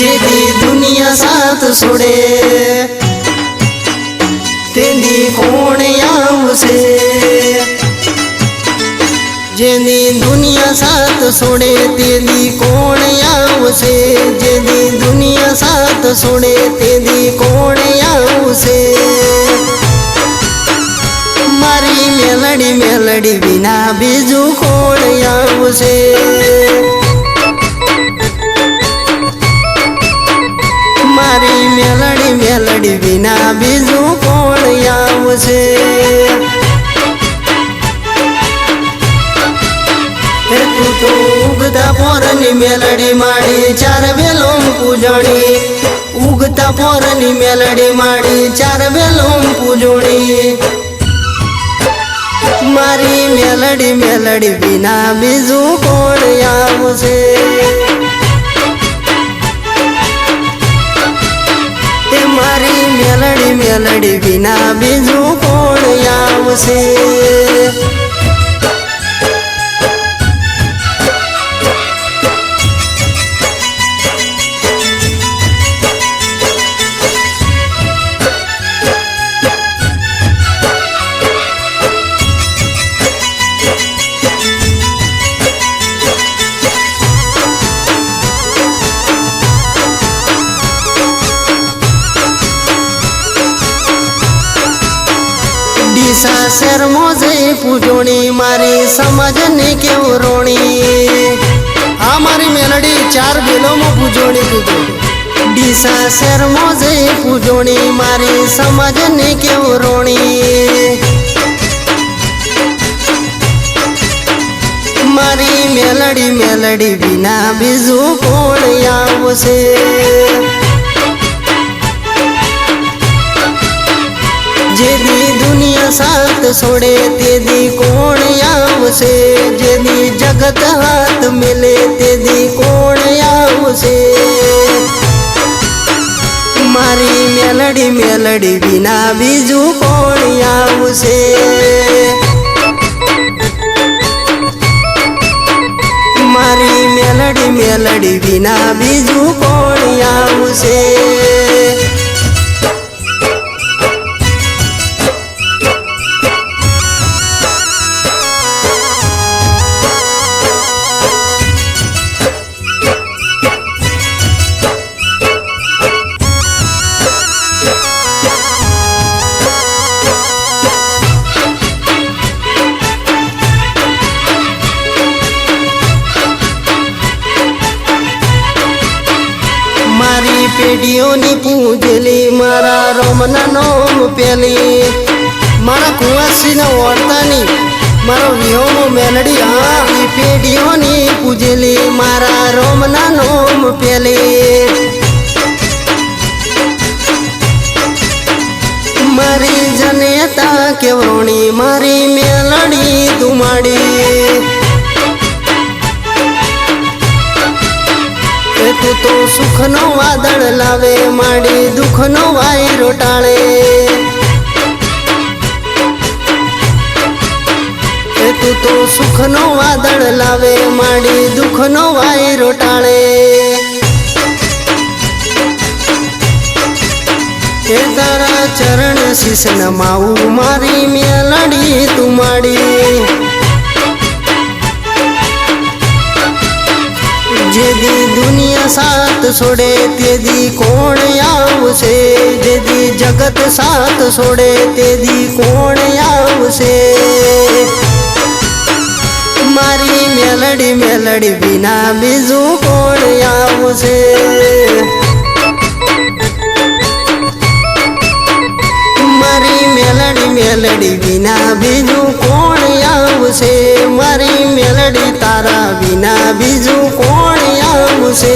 જેદી દુનિયા સાથ છોડે તેદી કોણ આવશે જેદી દુનિયા સાથ છોડે તેદી કોણ આવશે જેદી દુનિયા સાથ છોડે તેદી કોણ આવશે મારી મેલડી મેલડી વિના બીજું કોણ આવશે મારી મેલડી મેલડી વિના બીજું કોણ આવશે તું તો ઉગતા પોરની મેલડી માડી ચાર વેલો પૂજણી ઉગતા પોરની મેલડી માડી ચાર વેલો પૂજણી મારી મેલડી મેલડી વિના બીજું કોણ આવશે મારી મેલડી મેલડી વિના બીજું કોણ આવશે શેર મોજે પૂજોણી મારી સમજને કેવું રોણી આ મારી મેલડી ચાર બેલોમાં પૂજોણી કીધું ડીસા શેર મોજે પૂજોણી મારી સમજને કેવું રોણી મારી મેલડી મેલડી વિના બીજું કોણ આવશે જેદી દુનિયા સાથ છોડે તેદી કોણ આવશે જેદી જગત હાથ મિલે તેદી કોણ આવશે મારી મેલડી મેલડી વિના બીજું કોણ આવશે મારી મેલડી મેલડી વિના બીજું કોણ આવશે મારી પેઢીઓની પૂજલી મારા રોમના નોમ પેલી મારા કુંવાસીના ઓરતાની મારો વિહોમો મેલડી હા પેઢીઓની પૂજલી મારા રોમના નોમ પેલી મારી જનેતા કેવરોણી મારી મેલડી તુમાડી તું તો સુખનો વાદળ લાવે માડી દુઃખનો વાયરો ટાળે તું તો સુખનો વાદળ લાવે માડી દુઃખનો વાયરો ટાળે હે તારા ચરણ શીશ નમાવું મારી મેલડી તું માડી જેદી દુનિયા સાથ છોડે તેદી કોણ આવશે જેદી જગત સાથ છોડે તેદી કોણ આવશે મારી મેલડી મેલડી વિના બીજું કોણ આવશે મારી મેલડી મેલડી વિના બીજું કોણ આવશે મારી મેલડી તારા વિના બીજું કોણ આવશે